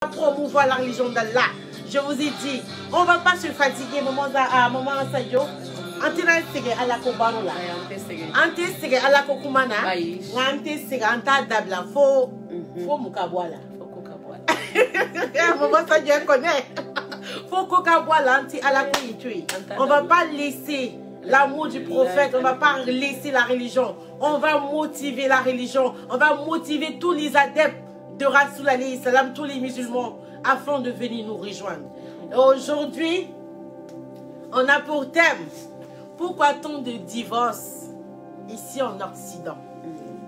promouvoir la religion d'Allah. Je vous ai dit, on ne va pas se fatiguer, maman Sadio. Antena sege ala ko baro la. Ante sege ala ko kumana. Ante sege anta dabla fo mukabwala. Maman Sadio connaît. Faut kokabwala anti ala ko itui. On va pas laisser l'amour du prophète, on va pas laisser la religion. On va motiver la religion. On va motiver tous les adeptes de Rasoul alayhi salam, tous les musulmans, afin de venir nous rejoindre. Aujourd'hui, on a pour thème pourquoi tant de divorces ici en Occident.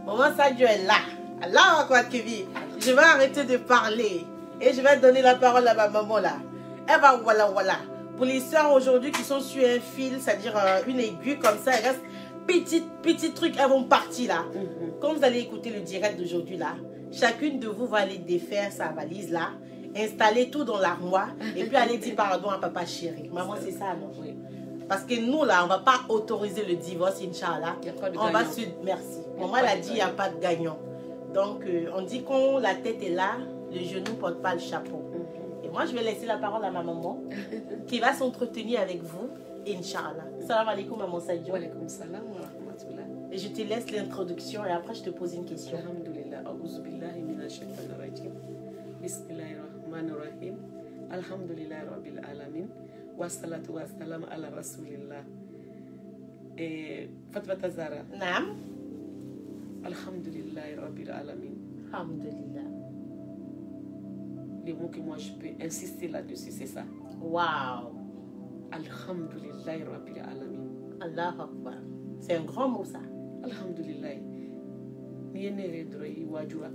Maman Sadio est là. Allah va je vais arrêter de parler et je vais donner la parole à ma maman là. Elle va voilà. Pour les soeurs aujourd'hui qui sont sur un fil, c'est-à-dire une aiguille comme ça, elle reste petit truc, elles vont partir là. Comme vous allez écouter le direct d'aujourd'hui là, chacune de vous va aller défaire sa valise là, installer tout dans l'armoire et puis aller dire pardon à papa chéri. Maman, c'est ça, non? Oui. Parce que nous là, on ne va pas autoriser le divorce, Inch'Allah. On va se... Merci. Maman, elle a dit il n'y a pas de gagnant. Donc, on dit quand la tête est là, le genou ne porte pas le chapeau. Et moi, je vais laisser la parole à ma maman qui va s'entretenir avec vous, Inch'Allah. Salam alaikum, maman Sadio. Wa alaikum salam wa rahmatullah. Et je te laisse l'introduction et après, je te pose une question. Alhamdulillah. A'udhu billahi minash shaitanir rajim. Bismillahir rahmanir rahim. Alhamdulillah rabbil alamin. Wa salatu wa salam ala rasulillah. Fatma Zara. Naam. Alhamdulillah rabbil alamin. Alhamdulillah. Les mots que moi je peux insister là-dessus, c'est ça. Waouh. Alhamdulillah rabbil alamin. Allah Akbar. C'est un grand mot ça. Alhamdulillah. Ni ene redroi wajura.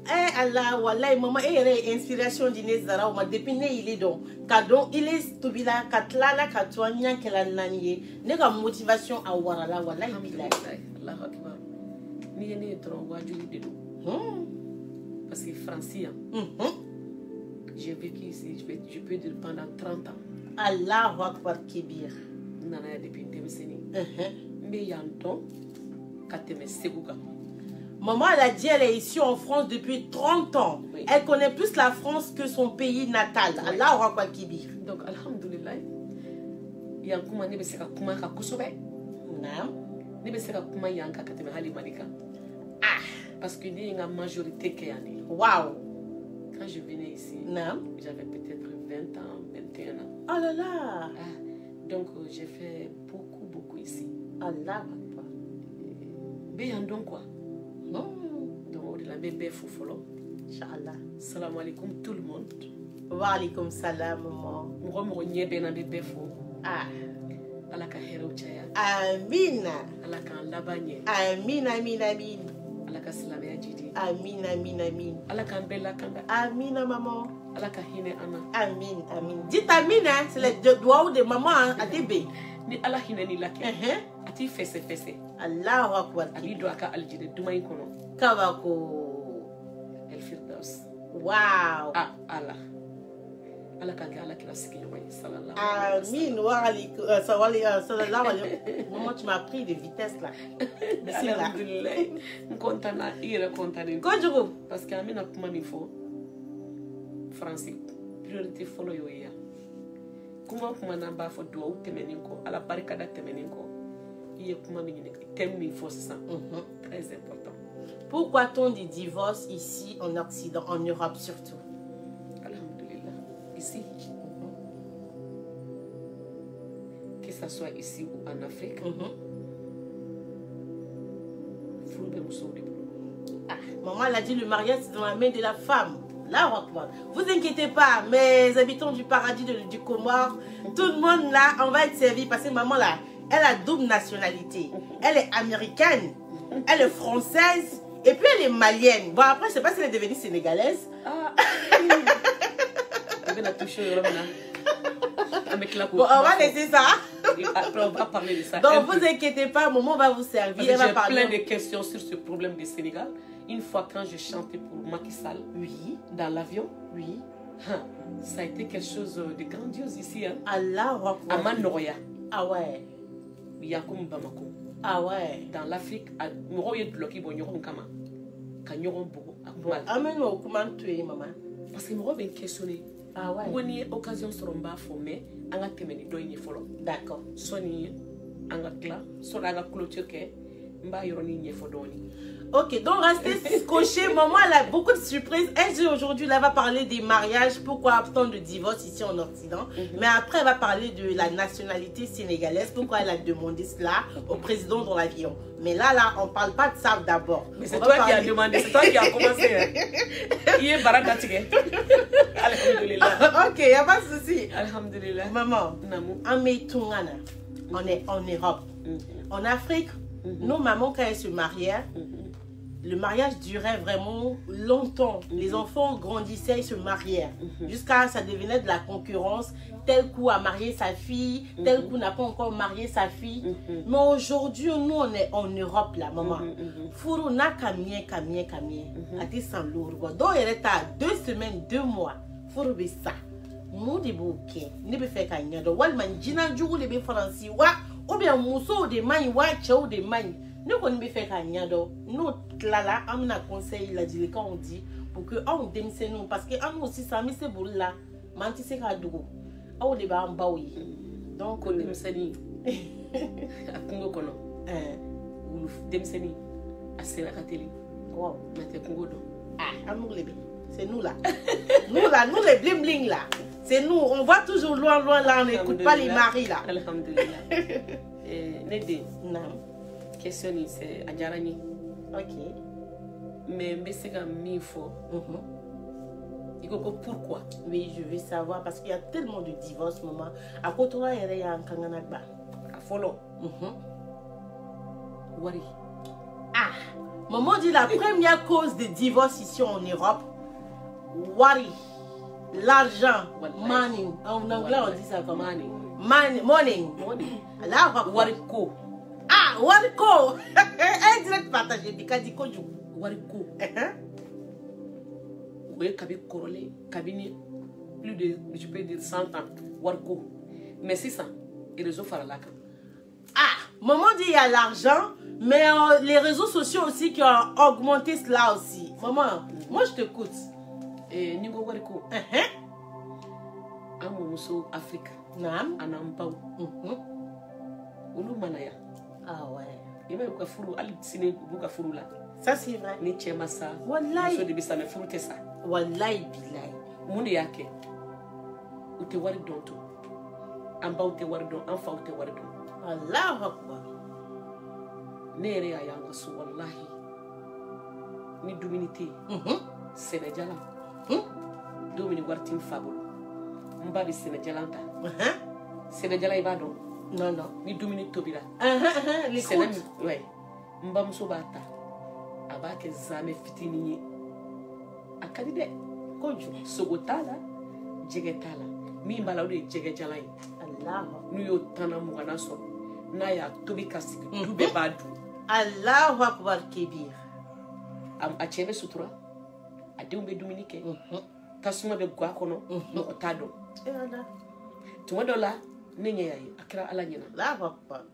Eh Allah, wallahi maman, et inspiration d'Inès Zara, on m'a dépiné il est donc. Kadon, il est tobila, katlala, katouania, kelananie. Nega motivation à warala, wallahi. Alhamdulillah. Allah Akbar. Ni ene redroi wajuri de nous. Parce que français, j'ai vécu ici, je peux dire pendant 30 ans. Allah Akbar Kibir. Nana depuis Demseni. Mais yanton, kateme seguga. Maman, elle a dit elle est ici en France depuis 30 ans. Oui. Elle connaît plus la France que son pays natal. Oui. Allah Akbar Kibir. Donc, alhamdulillah, yankuma nebe seka kuma ka kusobe. Naam. Nebe seka kuma yanka kateme hali malika. Ah, parce que ni une majorité qui est. Waouh. Quand je venais ici, j'avais peut-être 20 ans, 21 ans. Oh là là. Ah, donc j'ai fait beaucoup ici. Allah. Béyan donc quoi? Donc on dit la bébé foufolo. Inch'Allah. Salam alaikum tout le monde. Wa alaikum salam maman. Mouromo nyebe na bébé fou. Ah. Allah ka hero chaya. Amin. Allah ka labanye. Amin. Allah ka silame ajidi. Amin. Allah ka bella kanga. Amin maman. Allah ka hine ana. Amin. Dites amin hein, c'est le doigt de maman à TB. Ni Allah hine ni lake. Ati fesse. Allahu Akbar. Ali do aka aljide dumay kono. Kabako. El Firdaus. Wow. Ah Allah. Allah ka Allah ki rasiki yoy sallallahu alayhi wa sallallahu alayhi. Maman, tu m'as pris de vitesse là. Alhamdulillah. Contana, ira contane. Konjugo. Parce que amina kuma mi fo français priorité follow yo ya. Kuma na ba fo do temeniko ala barika da temeniko. Il kuma mi thème mi fo ça. Très important. Pourquoi tant de divorces ici en Occident, en Europe surtout? Ici, que ce soit ici ou en Afrique, maman elle a dit le mariage c'est dans la main de la femme. Là, vous inquiétez pas, mes habitants du paradis du Comore, tout le monde là, on va être servi parce que maman là, elle a double nationalité. Elle est américaine, elle est française et puis elle est malienne. Bon après je sais pas si elle est devenue sénégalaise. Bon, on va laisser ça. Après, on va parler de ça. Donc, vous inquiétez pas, maman va vous servir. J'ai plein de questions sur ce problème du Sénégal. Une fois, quand je chantais pour Macky Sall, dans l'avion, ça a été quelque chose de grandiose ici. Hein. Allah à Manoroya. Ah ouais. Yakoum Bamako. Ah ouais. Dans l'Afrique, à Moroye bloqué, bon, Yoron Kama. Kanyoron Bogo. Amen, comment tu es, maman? parce que mɔgɔ bɛ n questionner. Ah ouais. Ko ni ye occasion sɔrɔ n b'a fɔ mais an ka tɛmɛ ni dɔ in ye fɔlɔ. D'accord. Sɔni an ka tila sɔni an ka clôture kɛ n b'a yɔrɔnin ɲɛfɔ dɔɔni. Ok, donc restez scotchés. Maman, elle a beaucoup de surprises. Elle dit aujourd'hui, elle va parler des mariages. Pourquoi tant de divorces ici en Occident. Mais après, elle va parler de la nationalité sénégalaise. Pourquoi elle a demandé cela au président dans l'avion. Mais là, on ne parle pas de ça d'abord. Mais c'est toi qui as demandé, c'est toi qui as commencé. Il est barakatige. Alhamdulillah. Ok, il n'y a pas de souci. Alhamdulillah. Maman, on est en Europe. En Afrique, nos mamans, quand elles se mariaient, le mariage durait vraiment longtemps. Les enfants grandissaient, ils se mariaient. Jusqu'à ça devenait de la concurrence. Tel coup a marié sa fille, tel coup n'a pas encore marié sa fille. Mais aujourd'hui, nous, on est en Europe, là, maman. Furu n'a kamien. Ati sans lourd. Donc, il est à 2 semaines, 2 mois. Furu be ça. Nous, des bouquets. Ne be fait qu'un yado. Wal manjina jour le be français. Ou bien mousso de main, chao de main. Nous on ne fait qu'un yado. Nous là, on a conseil la dit quand on dit pour que on démise nous parce que on aussi ça mais c'est pour là. Manti c'est cadeau. On débat en bas oui. Donc on démise ni. A Congo kono. Ou démise ni. A Sénégal. Wow. Mais Congo do. Ah, amour les c'est nous là. Nous les bling bling là. C'est nous, on va toujours loin là, on n'écoute pas les maris là. Alhamdulillah. Nede. Non. Question c'est Adjarani. Ok. Mais c'est un mifo. Il faut pourquoi? Oui, je veux savoir parce qu'il y a tellement de divorces, maman. À côté là, il y a un kanganagba. À follow. Wari. Ah, maman dit la première cause de divorce ici en Europe. Wari. L'argent. Money. En anglais, on dit ça comment? Money. Là, Wariko. Ah, Wariko. Un direct partagé. Bikadi Koju. Wariko. Oui, Kabi Korole. Kabini. Plus de, je peux dire 100 ans. Wariko. Mais c'est ça. Et réseau Faralaka. Ah, maman dit il y a l'argent. Mais les réseaux sociaux aussi qui ont augmenté cela aussi. Maman, moi je t'écoute. Et Nigo Wariko. Amomuso Afrique. Nam. Anampao. Ulu manaya. Ah ouais. Il va y furu al sine buka furu là. Ça c'est vrai. Ni chema sa. Wallahi. So de bisa me furu tesa. Wallahi billahi. Mundi yake. Ute wari donto. Amba ute wari don, anfa ute wari don. Allahu akbar. Nere ya yanga su wallahi. Ni duminité. Sénégal. Domini wartim fabul. Mbabi Sénégal anta. Sénégal iba don. Non, non. Ni domini tobira. Les Sénégal. Ouais. Mbam so bata. Abake zame fitini. Akadide. Koju. Sogotala. Jegetala. Mi mbala ode jege jalai. Allah. Nuyo tana mugana so. Na ya tobi kasiki. Dube badu. Allahu akbar kebir. Am achebe sutura. Adumbe Dominique. Tasuma be gwa kono. No otado. Tumodola. Nenye yayi akira ala nyina la papa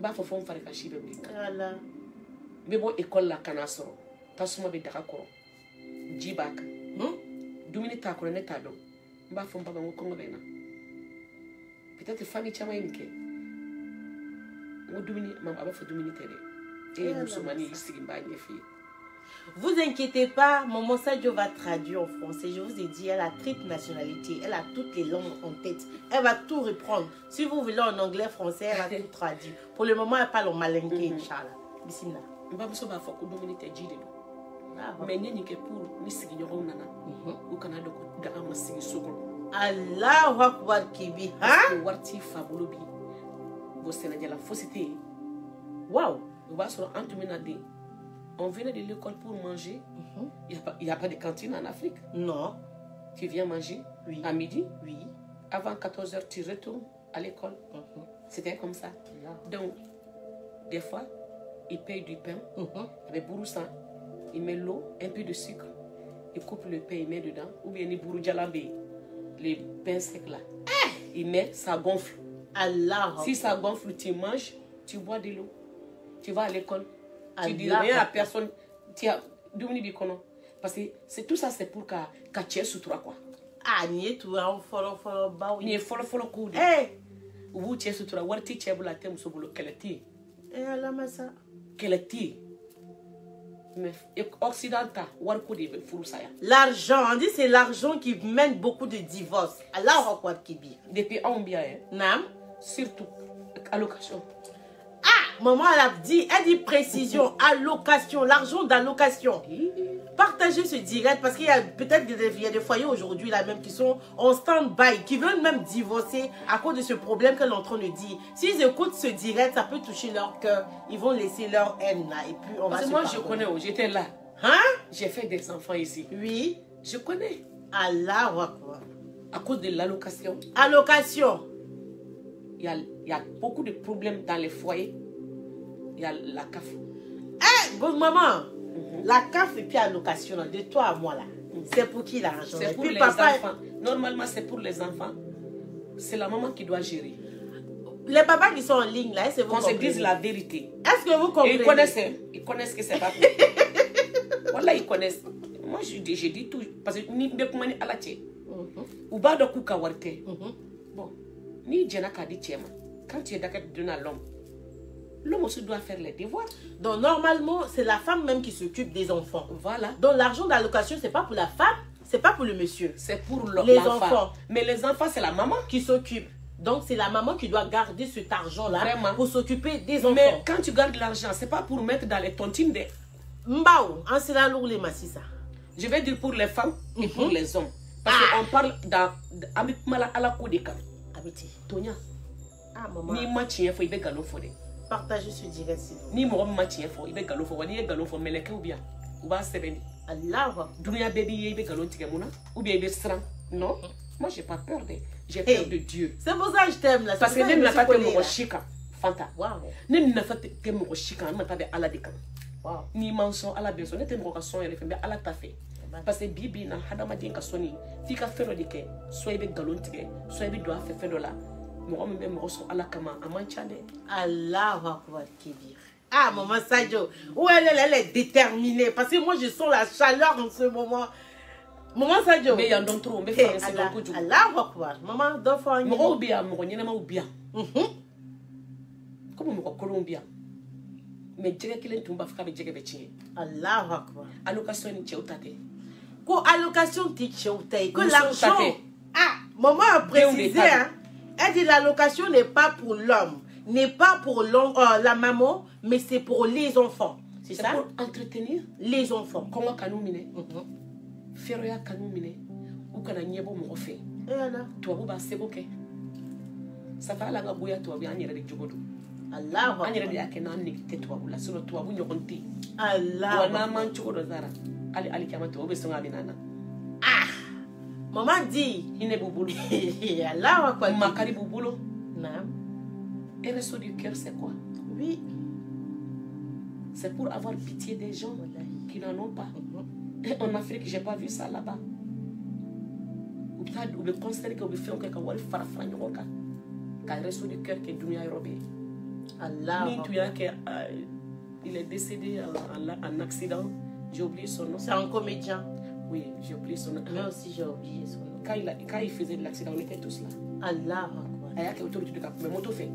ba fo fon fare ka shibe blinka ala be bo école la kana soro tasuma be daga koro jibaka dumini ta ko ne ta do ba fo baba ngo kongo bena peut-être famille chama yinke ngo dumini mam aba fo dumini tere e musumani sigi ba nyefi. Vous inquiétez pas, maman Sadio va traduire en français. Je vous ai dit, elle a triple nationalité. Elle a toutes les langues en tête. Elle va tout reprendre. Si vous voulez en anglais, français, elle va tout traduire. Pour le moment, elle parle en malinké, Inch'Allah. Bismillah. Mais il y a pour ni sigi nyogo nana ou Canada daga ma sigi sokolo. Allahu akbar kibi. Hein? Warti fabulobi. Au Sénégal la fausseté. Waouh. On va sur Antuminade. On venait de l'école pour manger. Il n'y a pas de cantine en Afrique. Non. Tu viens manger à midi. Oui. Avant 14 h, tu retournes à l'école. C'était comme ça. Donc, des fois, il paye du pain avec bouroussa. Il met l'eau, un peu de sucre. Il coupe le pain, il met dedans. Ou bien il bourou djalambé. Les pains secs là. Il met, ça gonfle. Allah. Si ça gonfle, tu manges, tu bois de l'eau. Tu vas à l'école. Tu dis rien à personne. Tu as Dominique Bikono. Parce que c'est tout ça, c'est pour que tu sutura quoi. Ah, ni tout en follow ba Ni follow coup de. Eh, Ou tu sutura warti chebula tem sobolo keleti. la massa. Keleti. Mais occidental warko de furusaya. L'argent, on dit c'est l'argent qui mène beaucoup de divorces. Allah Akbar Kibir. Depuis on bien Nam. surtout allocation. Ah, maman elle dit précision, allocation, l'argent d'allocation. Partagez ce direct parce qu'il y a peut-être des foyers aujourd'hui là même qui sont en stand-by, qui veulent même divorcer à cause de ce problème qu'elle est en train de dire. S'ils écoutent ce direct, ça peut toucher leur cœur. Ils vont laisser leur haine là et puis on va se Moi pardonner. je connais, j'étais là. Hein? J'ai fait des enfants ici. Oui. Je connais. Allah Akbar. À cause de l'allocation. Allocation. Il y a beaucoup de problèmes dans les foyers. Il y a la CAF. Eh, bonne maman. La CAF et puis allocation, de toi à moi là. C'est pour qui l'argent? C'est Et pour puis les papa, enfants. Normalement, c'est pour les enfants. C'est la maman qui doit gérer. les papas qui sont en ligne là, est-ce que vous Qu'on se comprenez? dise la vérité. Est-ce que vous Et comprenez? ils connaissent que c'est pas pour. Voilà, ils connaissent. Moi, je dis tout. Parce que ni bekumani alache. Ou ba de kuka warte. Bon, ni djena kadi tiema. Quand tu es d'accord de donner à l'homme aussi doit faire les devoirs. Donc normalement, c'est la femme même qui s'occupe des enfants. Voilà. Donc l'argent d'allocation, c'est pas pour la femme, c'est pas pour le monsieur. C'est pour Les l'enfant. enfants. Mais les enfants, c'est la maman. Qui s'occupe. Donc c'est la maman qui doit garder cet argent-là Vraiment. pour s'occuper des enfants. Mais quand tu gardes l'argent, c'est pas pour mettre dans les tontines des... Mbao, en cela lourd les massissa. Je vais dire pour les femmes et pour les hommes. Parce qu'on parle dans... Avec mala ala kodeka. Abiti. Tonya. Ah maman. Ni ma tien fo ibe galo fo de. Partagez ce direct s'il vous plaît. Ni mo ma tien fo ibe galo fo wani e galo fo meleke ou bien. Ou ba sebendi. Allah Akbar. Dunia baby ibe galo tige muna ou bien ibe sran. Non. Moi j'ai pas peur de. J'ai peur de Dieu. C'est pour ça que je t'aime là. Parce que nem na fa te mo shika. Fanta. Wow. Nem na fa te mo shika na ta be ala de kan. Wow. Ni manson ala beso ne te mo ka son yele fe be ala ta fe. Parce que bibi na hadama din ka soni fi ka fero de ke so ibe galo tige so ibe do afa fe do la. Moi même me ressent à la kama à manchade. Allah Akbar Kibir. Ah maman Sadio, où elle est déterminée parce que moi je sens la chaleur en ce moment. Maman Sadio. Mais il y a d'autres on me fait c'est Allah, beaucoup. Allah Akbar. Maman d'enfant. Mo bien mo nyena ma bien. Comme mo Colombia. Mais jege kilen tumba fika be jege be chie. Allah Akbar. Allocation ni cheutate. Ko allocation ti cheutate. Que Nous l'argent. sommes Ah, maman a précisé hein. Elle dit l'allocation n'est pas pour l'homme, n'est pas pour la maman, mais c'est pour les enfants. C'est ça? Pour entretenir les enfants. Comment kanu mine? Feroya kanu mine. Ou kana nyebo mo fe. Et alors? Toi ba seboke. Ça fa la nga boya toi bi anyere de jogodo. Allah. Anyere de akena ni te toi la solo toi bu nyokonti. Allah. Wana man jogodo zara. Ali kama to be songa binana. Ah. Maman dit. Ine bubulu. Allah Akbar. Makari bubulu. Non. Et le saut du cœur, c'est quoi? Oui. C'est pour avoir pitié des gens qui n'en ont pas. Et en Afrique, j'ai pas vu ça là-bas. Ou le conseil que vous faites, que vous farafran yoka. Car le saut du cœur que Dunia Robé. Allah. Il est décédé en accident. J'ai oublié son nom. C'est un comédien. Oui, j'ai oublié son nom. Moi aussi, j'ai oublié son nom. Quand il faisait de l'accident, on était tous là. Allah. Il y a qui autour du cap, mais moto fait.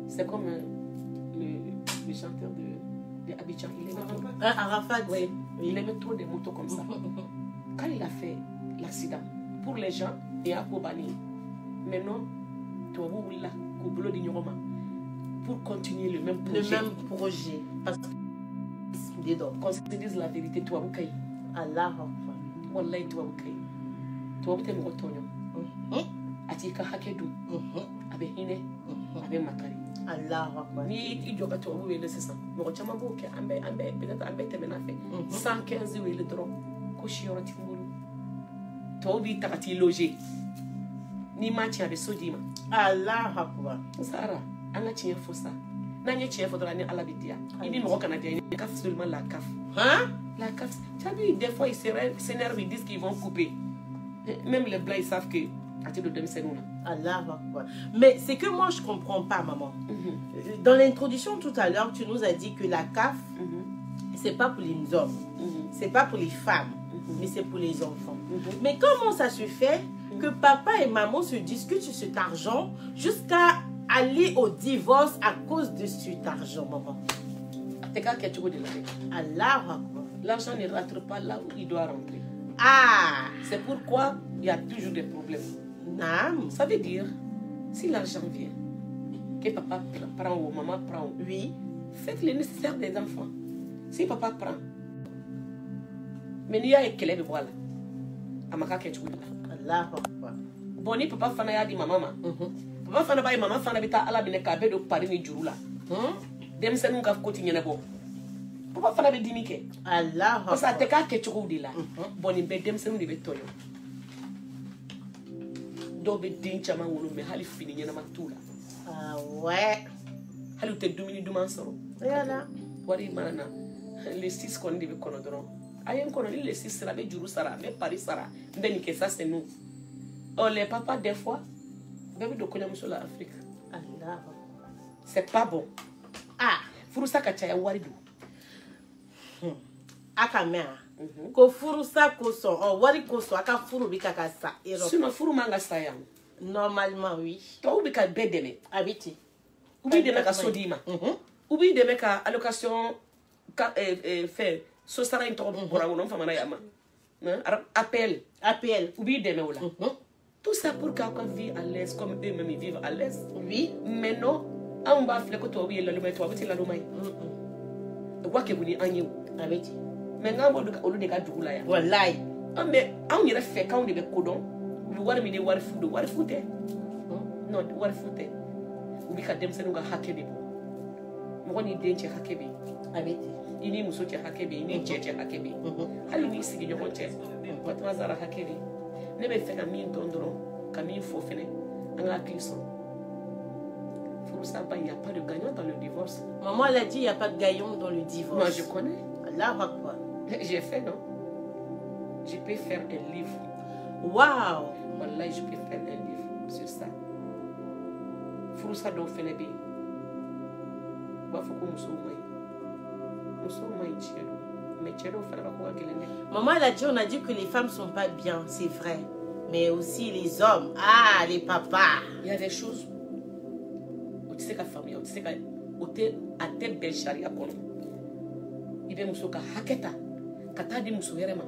C'est comme le chanteur de Abidjan. Il aimait trop. Arafat. Oui, il aimait trop des motos comme ça. Quand il a fait l'accident, pour les gens, il y a Kobani. Maintenant, tu vas vous là, Koubolo d'Ignoroma, pour continuer le même projet. Le même projet. Parce que qu'on se dise la vérité, tu vas vous cailler. Allah. Wallahi, tu vas vous cailler. Tu vas vous te motoignon. Atika hakedu. Abe hine. Abe makari. Allah Akbar. Ni ijoga to wele sesa. Mo chama bo ke ambe peut-être ambe temena fe. 115 wele dron. Ko shioro timuru. To bi takati loger. Ni machi abe sodima. Allah Akbar. Sara, anga chien fosa. Na nye chien fodra ni ala bidia. Ini mo canadien ni kaf seulement la CAF. Hein? La CAF. Tu as vu des fois ils s'énervent, ils disent qu'ils vont couper. Même les blancs ils savent que Allah Akbar. Mais c'est que moi je comprends pas, maman. Dans l'introduction tout à l'heure, tu nous as dit que la CAF, c'est pas pour les hommes, c'est pas pour les femmes. mais c'est pour les enfants. Mais comment ça se fait que papa et maman se discutent sur cet argent jusqu'à aller au divorce à cause de cet argent, maman? Allah. L'argent ne rentre pas là où il doit rentrer. Ah! C'est pourquoi il y a toujours des problèmes. Non. Ça veut dire, si l'argent vient, que papa prend ou maman prend, Oui. faites le nécessaire des enfants. Si papa prend, mais il y a un de voilà. Amaka ketchouila. Allah. Boni papa fana ya di maman. Papa fana ba maman fana bita ala bine ka be do pari ni jurula. Dem se nunga koti nyene bo. Papa fana be dimi ke. Allah. Parce que te ka ketchou di la. Boni be dem se nunga be toyo. Do be din chama wolo me hali fini nyena matula. Ah ouais. Hali te dumini duman soro. Voilà. Wari mana les 6 qu'on dit kono doron. Ayen kono les 6 sera be juru sara, be pari sara. Ndeni ke ça c'est nous. Oh les papas des fois bébé do konya muso la Afrique. Allah. C'est pas bon. Ah. Furusa ka chaya wari do. Akamea. Ko furusa koso o wari koso aka furu bika ka sa. Sinon furu manga saya. Normalement oui. To ubi ka bedeme. Habiti. Ubi de ka sodima. Ubi de ka allocation ka fait so sara into bora wono famana yama. Appel. Ubi de me ola. Tout ça pour qu'on vive à l'aise comme eux-mêmes ils vivent à l'aise. Oui. Mais non, on va faire que tu oublies la lumai, tu vas la lumai. Quoi que vous dites, Habiti. mais non, on le dégage du laïa. Wallahi. Mais on y a fait quand on est codon, le war mi de war food. Non, war food. Ubi ka dem senuga hakebe. Mo ni denche hakebe. Habiti. Ini muso che hakebe, ini cheche hakebe. Hali ni sigi nyon che. Wat mazara hakebe. Ne be feka min tondoro, kamin fo fene, anga glissant. Furusa ba, il n'y a pas de gagnant dans le divorce. Maman elle a dit il n'y a pas de gagnant dans le divorce. Moi je connais. Allah Akbar. J'ai fait non. Je peux faire un livre. Waouh. Wallahi je peux faire un livre sur ça. Furusa do fene be. Ba foko muso mai. Muso mai chelo. Mais chelo fera ba ko kelene. Maman elle a dit que les femmes sont pas bien, c'est vrai. Mais aussi les hommes. Ah, les papas. Il y a des choses. Tu sais qu'à famille, tu sais qu'à te belle charia kono. Ibe muso ka haketa. Kata di muso yerema.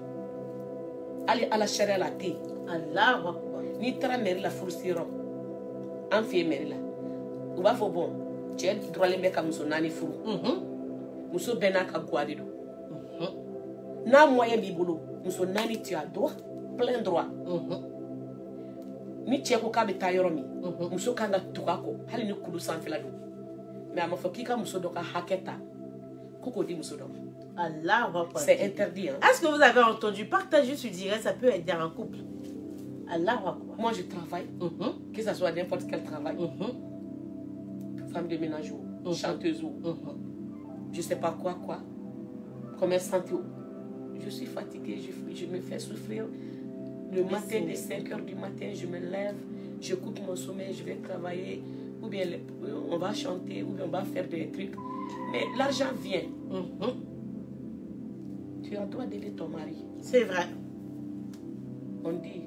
Ali ala charia la te. Allah Akbar. Ni tara meri la furusiro. An fi meri la. U b'a fɔ bon, cɛ droit bɛ ka muso naani furu. Muso bɛɛ n'a ka guwa de don. N'a moyen b'i bolo, muso naani tu as droit, plein droit. Ni cɛ ko k'a bɛ taa yɔrɔ min, muso kan ka tugu a kɔ, hali ni kulu sanfɛla don. Mais a ma fɔ k'i ka muso dɔ ka hakɛ ta, ko k'o di muso dɔ ma. Allah Akbar. C'est interdit. Hein? Est-ce que vous avez entendu? Partagez sur direct, ça peut aider un couple. Allah Akbar. Moi je travaille, que ce soit n'importe quel travail. Femme de ménage ou chanteuse ou je sais pas quoi, commerçante. Je suis fatiguée, je me fais souffrir. Le matin, dès 5 h du matin, je me lève, je coupe mon sommeil, je vais travailler, ou bien on va chanter, ou bien on va faire des trucs. Mais l'argent vient. Tu as droit d'aider ton mari. C'est vrai. On dit,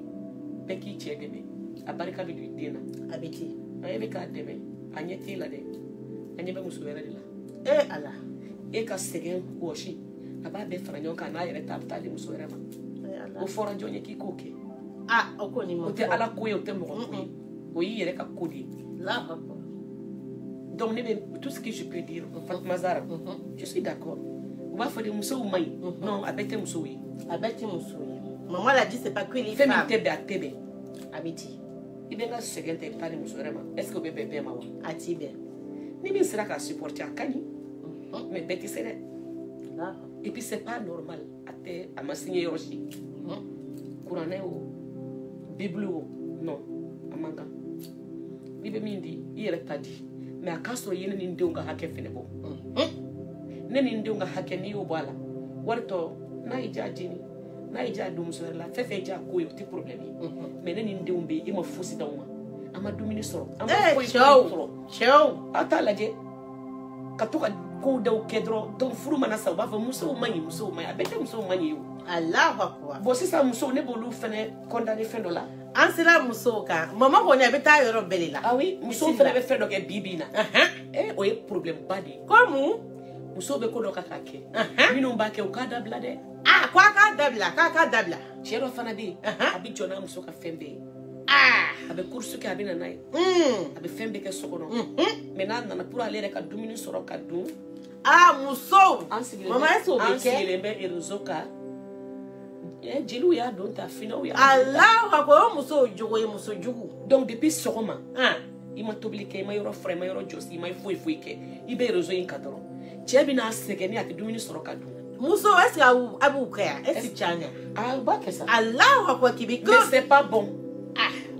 Peki Tchegeme, à Barika du Dina. Habiti. Ayebeka Deme, Agneti la de, Agnebe Moussouere de la. Eh Allah. Et quand c'est un washi, à bas de Fragnon, quand aille et tape tali Moussouere. Au fort à Johnny qui coque. Ah, on connaît mon. Au thé à la couille, au thé mon. Oui, il y a des codis. Là, donc, tout ce que je peux dire, Mazara, je suis d'accord. On va faire des mousseaux ou maïs. Non, avec des mousseaux. Avec des mousseaux. Maman l'a dit, c'est pas que les femmes. Fais-moi Habiti. Il y a un second et pas de mousseaux. Est-ce que bébé est maman? À Tibet. Ni bien sera qu'à supporter à Kani. Mais Betty c'est là. Et puis c'est pas normal. À ma signé aussi. Courané ou Bible ou non. À manga. Bible mindi, il est pas dit. Mais à Castro, il y a une indonga hake fenebo. Nen indonga hake ni au bala. Warto, naïja jini. Naïja dumsola. Fefe ja koyo, ti problème. Mais nen indonbe, il m'a fousi dans moi. Ama dumini soro. Eh, ciao. Ciao. Ata laje. Katoka ko daw kedro. Donc furu mana sa ba fa muso mani muso mai. Abete muso mani yo. Allahu akbar. Bon c'est ça muso ne bolu fene condamné fendo la. An sera muso kan. Maman ko ne beta yoro belela. Ah oui, muso fene be fendo ke bibina. O ye problème ba di. Comme muso be ko do ka kake. Minu ba ke o ka dabla de. Ah, quoi ka dabla. Chero fana bi. Abi jona muso ka fembe. Abe course ke abi na nai. Abe fembe ke sokono. Maintenant na pour aller ka dumuni soro ka dum. Muso. Maman est au béquet. Ansi be erozoka. Jelu ya don ta fina o ya. Allah akbar muso jugu. Donc depuis sogoma. Il m'a tobliqué, il m'a yoro frère, il m'a yoro josi, il m'a foué ke. Il be erozo in kadoro. Che bi na segeni ati dumuni soro ka dum. Muso est-ce que abu kaya? Est-ce que tchanya? Ba que ça. Allah akbar kibiko. Mais c'est pas bon.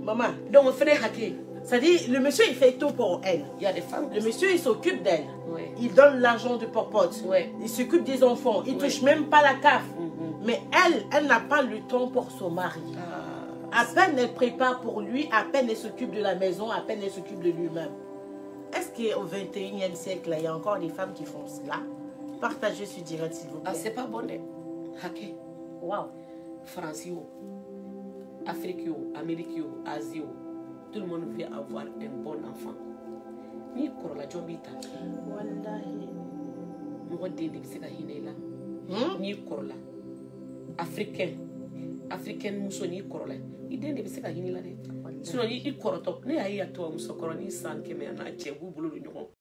Maman. Donc on fait des hackers. Ça dit, le monsieur il fait tout pour elle. Il y a des femmes. Le monsieur il s'occupe d'elle. Ouais. Il donne l'argent de popote. Ouais. Il s'occupe des enfants. Il touche même pas la CAF. Mais elle n'a pas le temps pour son mari. À peine elle prépare pour lui, à peine elle s'occupe de la maison, à peine elle s'occupe de lui-même. Est-ce qu'au 21e siècle, il y a encore des femmes qui font cela? Partagez ce direct s'il vous plaît. C'est pas bon de hacker. Wow. France, Afrique, Amérique, Asie, tout le monde veut avoir un bon enfant. Ni korola jombita. Wallahi. Mo de de se ka hinela. Ni korola. Africaine muso ni korola. Ide de se ka hinela de. Sinon ni koroto, ne ayi ato muso koroni san keme na che bu bulu